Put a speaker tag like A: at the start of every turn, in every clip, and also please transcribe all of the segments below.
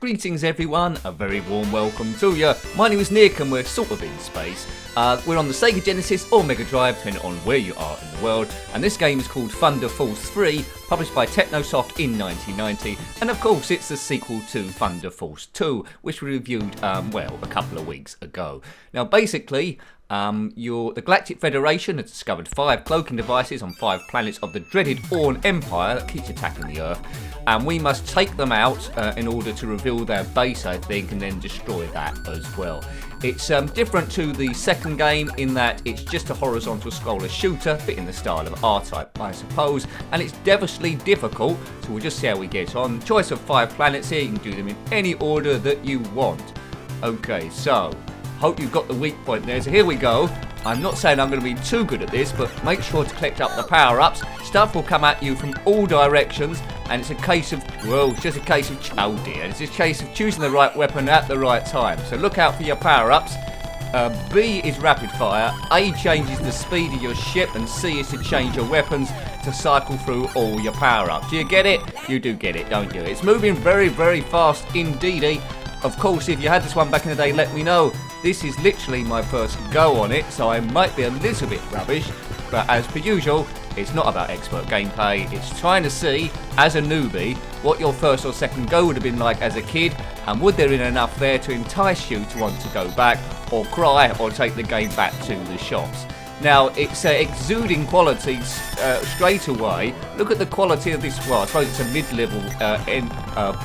A: Greetings everyone, a very warm welcome to you. My name is Nick and we're sort of in space. We're on the SEGA Genesis or Mega Drive, depending on where you are in the world. And this game is called Thunder Force 3, published by Technosoft in 1990. And of course it's the sequel to Thunder Force 2, which we reviewed, a couple of weeks ago. Now basically, the Galactic Federation has discovered 5 cloaking devices on 5 planets of the dreaded ORN Empire that keeps attacking the Earth, and we must take them out in order to reveal their base, I think, and then destroy that as well. It's different to the second game in that it's just a horizontal scroller shooter, fit in the style of R-Type, I suppose, and it's devilishly difficult, so we'll just see how we get on. Choice of 5 planets here, you can do them in any order that you want. Okay, so hope you've got the weak point there, so here we go. I'm not saying I'm going to be too good at this, but make sure to collect up the power-ups. Stuff will come at you from all directions, and it's a case of, it's just a case of choosing the right weapon at the right time. So look out for your power-ups. B is rapid fire, A changes the speed of your ship, and C is to change your weapons to cycle through all your power-ups. Do you get it? You do get it, don't you? It's moving very, very fast indeedy. Of course, if you had this one back in the day, let me know. This is literally my first go on it, so I might be a little bit rubbish, but as per usual, it's not about expert gameplay. It's trying to see, as a newbie, what your first or second go would have been like as a kid, and would there be enough there to entice you to want to go back, or cry, or take the game back to the shops. Now, it's exuding qualities straight away. Look at the quality of this. Well, I suppose it's a mid-level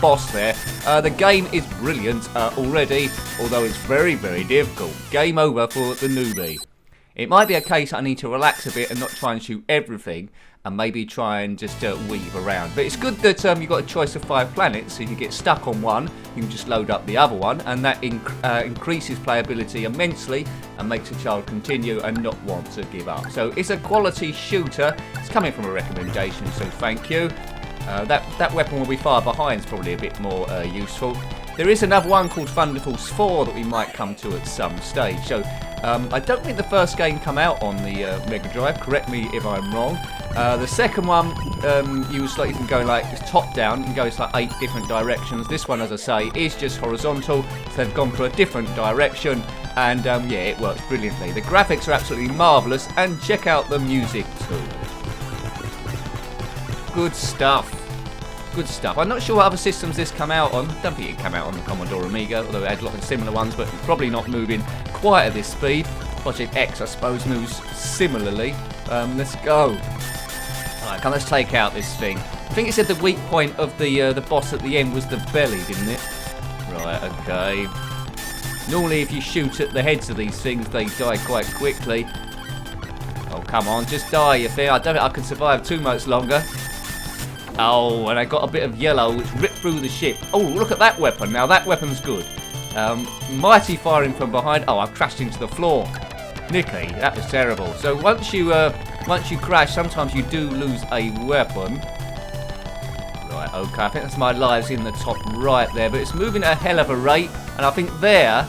A: boss there. The game is brilliant already, although it's very, very difficult. Game over for the newbie. It might be a case I need to relax a bit and not try and shoot everything, and maybe try and just weave around. But it's good that you've got a choice of 5 planets, so if you get stuck on one, you can just load up the other one, and that increases playability immensely and makes a child continue and not want to give up. So it's a quality shooter. It's coming from a recommendation, so thank you. That weapon will be far behind, is probably a bit more useful. There is another one called Thunder Force 4 that we might come to at some stage. So I don't think the first game come out on the Mega Drive, correct me if I'm wrong. The second one, you can go like top down, you can go like 8 different directions. This one, as I say, is just horizontal, so they've gone for a different direction, and it works brilliantly. The graphics are absolutely marvellous, and check out the music too. Good stuff. Good stuff. I'm not sure what other systems this come out on. I don't think it came out on the Commodore Amiga, although it had a lot of similar ones, but probably not moving quite at this speed. Project X, I suppose, moves similarly. Let's go. Alright, let's take out this thing. I think it said the weak point of the boss at the end was the belly, didn't it? Right, okay. Normally if you shoot at the heads of these things, they die quite quickly. Oh, come on, just die, you think? I don't think I can survive too much longer. Oh, and I got a bit of yellow which ripped through the ship. Oh, look at that weapon. Now that weapon's good. Mighty firing from behind. Oh, I've crashed into the floor. Nicky, that was terrible. So once you crash, sometimes you do lose a weapon. Right, okay, I think that's my lives in the top right there, but it's moving at a hell of a rate, and I think there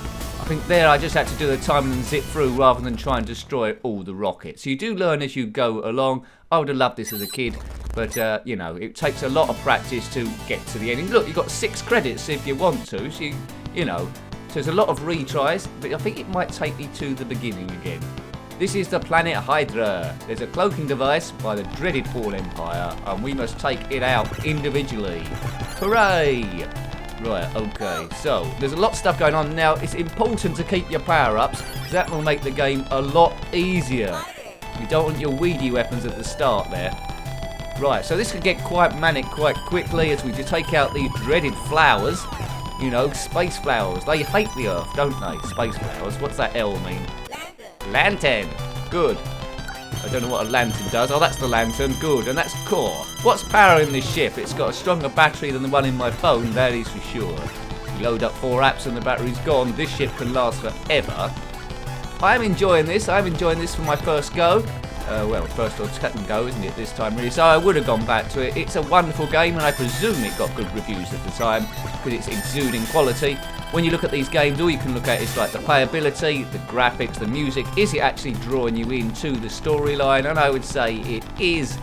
A: I just had to do the time and zip through rather than try and destroy all the rockets. So you do learn as you go along. I would have loved this as a kid, but it takes a lot of practice to get to the end. And look, you've got 6 credits if you want to, so so there's a lot of retries, but I think it might take me to the beginning again. This is the planet Hydra. There's a cloaking device by the dreaded ORN Empire, and we must take it out individually. Hooray! Right, okay, so there's a lot of stuff going on now. It's important to keep your power-ups, because that will make the game a lot easier. You don't want your weedy weapons at the start there. Right, so this could get quite manic quite quickly as we just take out these dreaded flowers. Space flowers. They hate the Earth, don't they? Space flowers. What's that L mean? Lantern. Good. I don't know what a lantern does. Oh, that's the lantern. Good. And that's core. What's powering this ship? It's got a stronger battery than the one in my phone, that is for sure. You load up 4 apps and the battery's gone. This ship can last forever. I'm enjoying this. I'm enjoying this for my first go. First or second go, isn't it, this time really? So I would have gone back to it. It's a wonderful game, and I presume it got good reviews at the time because it's exuding quality. When you look at these games, all you can look at is like the playability, the graphics, the music. Is it actually drawing you into the storyline? And I would say it is.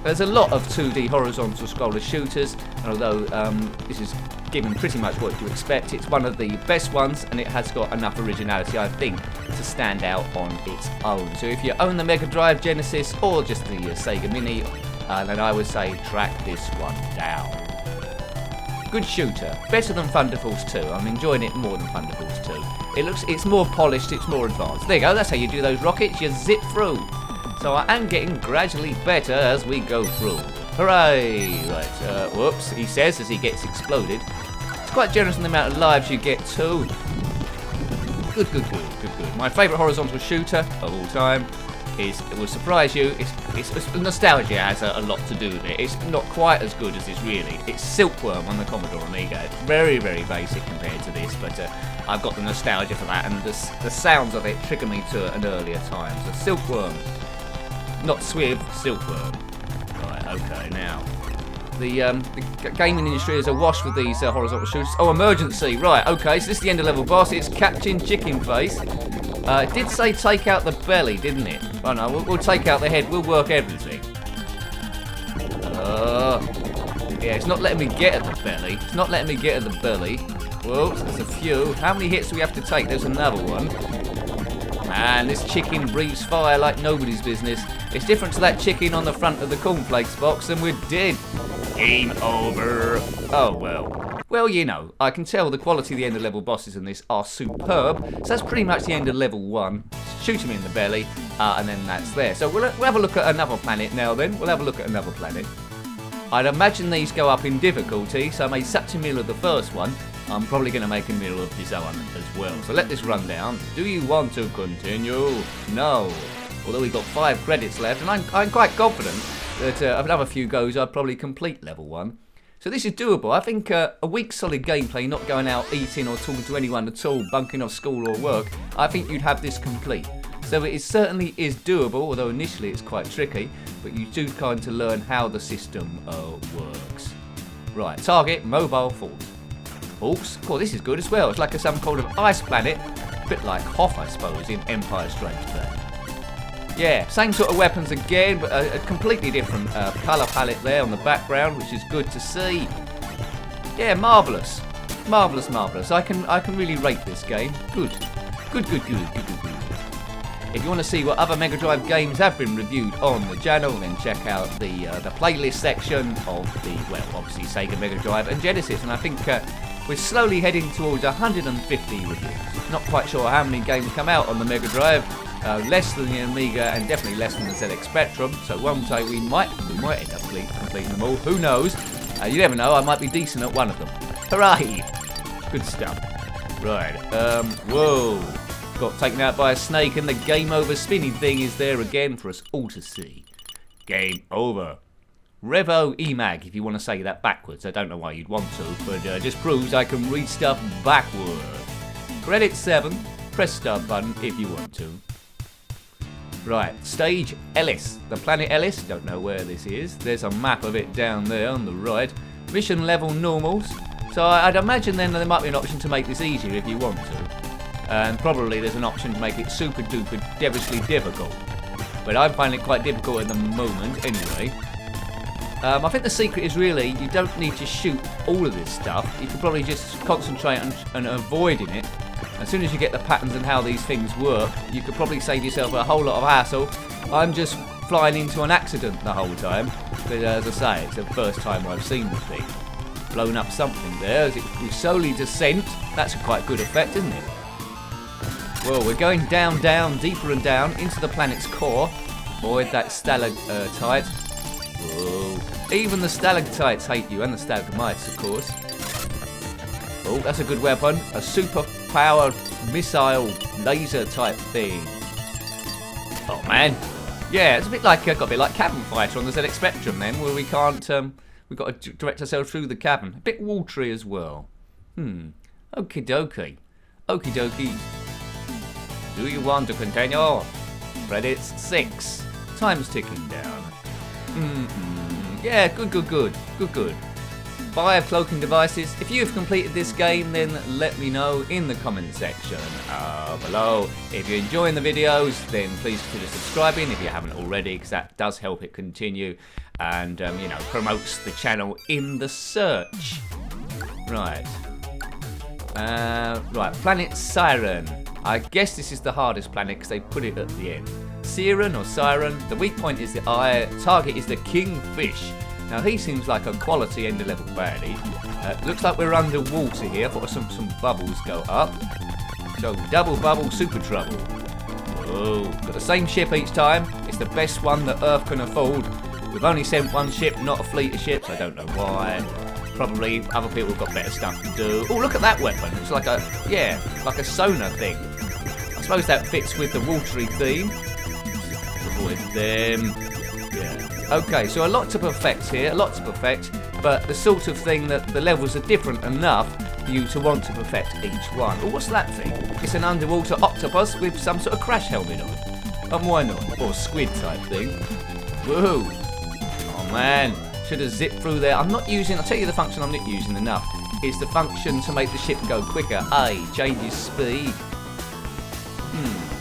A: There's a lot of 2D horizontal scroller shooters, and although this is given pretty much what you expect. It's one of the best ones, and it has got enough originality, I think, to stand out on its own. So if you own the Mega Drive, Genesis, or just the Sega Mini, then I would say track this one down. Good shooter, better than Thunder Force 2. I'm enjoying it more than Thunder Force 2. It's more polished, it's more advanced. There you go, that's how you do those rockets, you zip through. So I am getting gradually better as we go through. Hooray! Right, whoops, he says as he gets exploded. It's quite generous in the amount of lives you get too. Good. My favourite horizontal shooter of all time is, it will surprise you, it's nostalgia has a lot to do with it. It's not quite as good as this really. It's Silkworm on the Commodore Amiga. It's very, very basic compared to this, but I've got the nostalgia for that, and the sounds of it trigger me to an earlier time. So Silkworm, not Swiv, Silkworm. Right, okay, now. The gaming industry is awash with these horizontal shooters. Oh, emergency, right, okay, so this is the end of level boss. It's Captain Chicken Face. It did say take out the belly, didn't it? Oh no, we'll take out the head, we'll work everything. Yeah, it's not letting me get at the belly. It's not letting me get at the belly. Whoa, there's a few. How many hits do we have to take? There's another one. Man, this chicken breathes fire like nobody's business. It's different to that chicken on the front of the cornflakes box, and we're dead. Game over. Oh well. Well, you know, I can tell the quality of the end of level bosses in this are superb. So that's pretty much the end of level 1. Shoot him in the belly, and then that's there. So we'll have a look at another planet now then. We'll have a look at another planet. I'd imagine these go up in difficulty, so I made such a meal of the first one. I'm probably going to make a meal of this one as well. So let this run down. Do you want to continue? No. Although we've got 5 credits left, and I'm quite confident that of another few goes I'd probably complete level 1. So this is doable. I think a week's solid gameplay, not going out eating or talking to anyone at all, bunking off school or work, I think you'd have this complete. So it certainly is doable, although initially it's quite tricky, but you do kind of learn how the system works. Right, target, mobile fort. Oops, cool, this is good as well. It's like some kind of ice planet, a bit like Hoth, I suppose, in Empire Strikes Back. Yeah, same sort of weapons again, but a completely different colour palette there on the background, which is good to see. Yeah, marvellous. Marvellous. I can really rate this game. Good. If you want to see what other Mega Drive games have been reviewed on the channel, then check out the playlist section of the, well, obviously Sega Mega Drive and Genesis, and I think we're slowly heading towards 150 reviews. Not quite sure how many games come out on the Mega Drive. Less than the Amiga and definitely less than the ZX Spectrum, so one day we might end up completing them all. Who knows? You never know, I might be decent at one of them. Hooray! Good stuff. Right, whoa. Got taken out by a snake, and the game over spinning thing is there again for us all to see. Game over. Revo Emag, if you want to say that backwards. I don't know why you'd want to, but just proves I can read stuff backward. Credit 7. Press start button if you want to. Right, stage Ellis. The planet Ellis, don't know where this is. There's a map of it down there on the right. Mission level normals. So I'd imagine then there might be an option to make this easier if you want to. And probably there's an option to make it super duper devilishly difficult. But I'm finding it quite difficult at the moment anyway. I think the secret is really you don't need to shoot all of this stuff. You can probably just concentrate on avoiding it. As soon as you get the patterns and how these things work, you could probably save yourself a whole lot of hassle. I'm just flying into an accident the whole time. But as I say, it's the first time I've seen the thing. Blown up something there as we slowly descent. That's a quite good effect, isn't it? Well, we're going down, deeper and down into the planet's core. Avoid that stalactite. Whoa. Even the stalactites hate you, and the stalagmites, of course. Oh, that's a good weapon. A super-powered missile laser type thing. Oh man. Yeah, it's a bit like got a bit like Cabin Fighter on the ZX Spectrum then, where we can't we've got to direct ourselves through the cabin. A bit watery as well. Okie dokie. Okie dokie. Do you want to continue? Credits 6. Time's ticking down. Yeah, good. 5 cloaking devices. If you've completed this game, then let me know in the comment section below. If you're enjoying the videos, then please consider subscribing if you haven't already, because that does help it continue and, you know, promotes the channel in the search. Right. Right, Planet Siren. I guess this is the hardest planet because they put it at the end. Siren or Siren. The weak point is the eye. Target is the Kingfish. Now he seems like a quality end of level baddie. Looks like we're underwater here. I thought some bubbles go up. So double bubble, super trouble. Whoa. Got the same ship each time. It's the best one that Earth can afford. We've only sent one ship, not a fleet of ships. I don't know why. Probably other people have got better stuff to do. Oh, look at that weapon. It's like a, yeah, like a sonar thing. I suppose that fits with the watery theme. Avoid them. Yeah. Okay, so a lot to perfect here, a lot to perfect, but the sort of thing that the levels are different enough for you to want to perfect each one. Oh, what's that thing? It's an underwater octopus with some sort of crash helmet on. And why not? Or squid type thing. Woohoo! Oh man. Should have zipped through there. I'm not using, I'll tell you the function I'm not using enough. Is the function to make the ship go quicker. A, changes speed.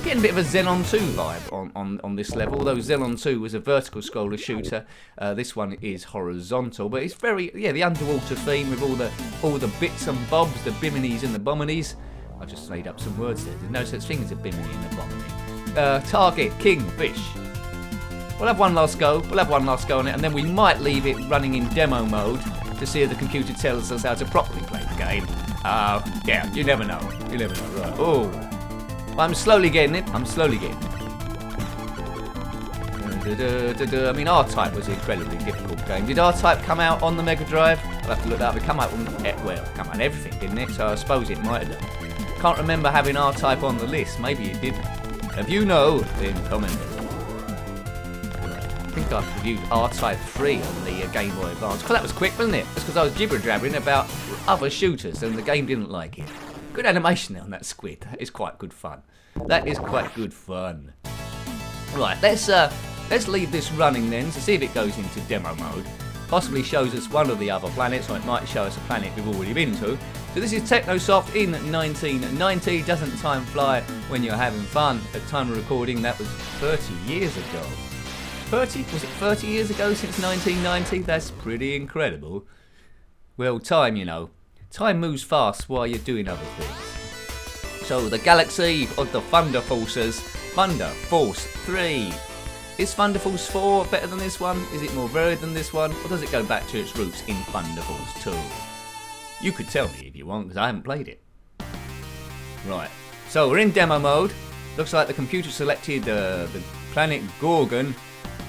A: Getting a bit of a Xenon 2 vibe on this level, although Xenon 2 was a vertical scroller shooter. This one is horizontal, but it's very, yeah, the underwater theme with all the bits and bobs, the biminis and the bominies. I just made up some words there. There's no such thing as a bimini and a bomini. Target, Kingfish. We'll have one last go. We'll have one last go on it, and then we might leave it running in demo mode to see if the computer tells us how to properly play the game. Yeah, you never know. You never know. Right. Oh, I'm slowly getting it. I'm slowly getting it. I mean, R-Type was an incredibly difficult game. Did R-Type come out on the Mega Drive? I'll have to look that up. It come out on, well, it come out on everything, didn't it? So I suppose it might have done. Can't remember having R-Type on the list. Maybe it did. If you know, then comment. I think I've reviewed R-Type 3 on the Game Boy Advance. Because that was quick, wasn't it? That's because I was jibber-jabbering about other shooters and the game didn't like it. Good animation on that squid. That is quite good fun. That is quite good fun. Right, let's leave this running then to see if it goes into demo mode. Possibly shows us one of the other planets, or it might show us a planet we've already been to. So this is Technosoft in 1990. Doesn't time fly when you're having fun? At time of recording, that was 30 years ago. 30? Was it 30 years ago since 1990? That's pretty incredible. Well, time, you know. Time moves fast while you're doing other things. So, the galaxy of the Thunder Forces, Thunder Force 3. Is Thunder Force 4 better than this one? Is it more varied than this one? Or does it go back to its roots in Thunder Force 2? You could tell me if you want, because I haven't played it. Right, so we're in demo mode. Looks like the computer selected the planet Gorgon.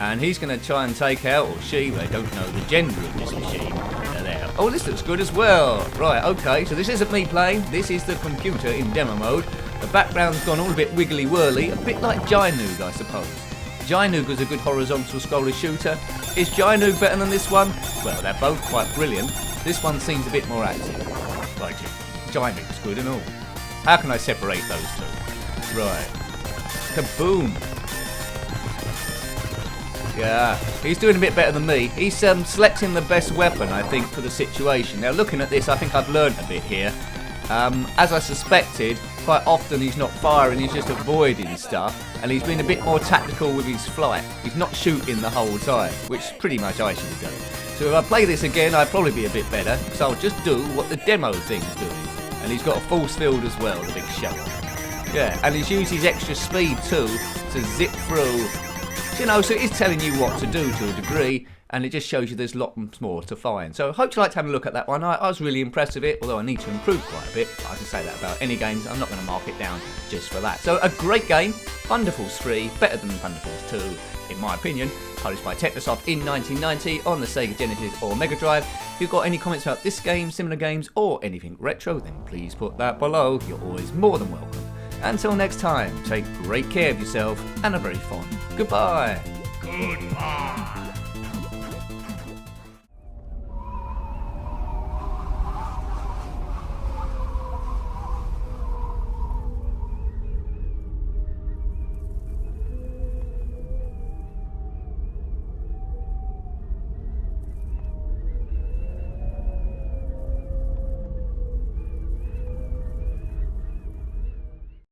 A: And he's going to try and take out, or she, I don't know the gender of this machine. There. Oh, this looks good as well. Right, okay, so this isn't me playing. This is the computer in demo mode. The background's gone all a bit wiggly-whirly, a bit like Gynoog, I suppose. Gynoog was a good horizontal scroller shooter. Is Gynoog better than this one? Well, they're both quite brilliant. This one seems a bit more active. Like Gynoog's good and all. How can I separate those two? Right. Kaboom. Yeah, he's doing a bit better than me. He's selecting the best weapon, I think, for the situation. Now, looking at this, I think I've learned a bit here. As I suspected, quite often he's not firing, he's just avoiding stuff. And he's been a bit more tactical with his flight. He's not shooting the whole time, which pretty much I should have done. So if I play this again, I'd probably be a bit better, because I'll just do what the demo thing's doing. And he's got a force field as well, the big shovel. Yeah, and he's used his extra speed too, to zip through. You know, so it is telling you what to do to a degree, and it just shows you there's lots more to find. So I hope you liked having a look at that one. I was really impressed with it, although I need to improve quite a bit. I can say that about any games. I'm not going to mark it down just for that. So a great game, Thunder Force 3, better than Thunder Force 2, in my opinion. Published by Technosoft in 1990 on the SEGA Genesis or Mega Drive. If you've got any comments about this game, similar games, or anything retro, then please put that below. You're always more than welcome. Until next time, take great care of yourself and a very fond goodbye.
B: Goodbye.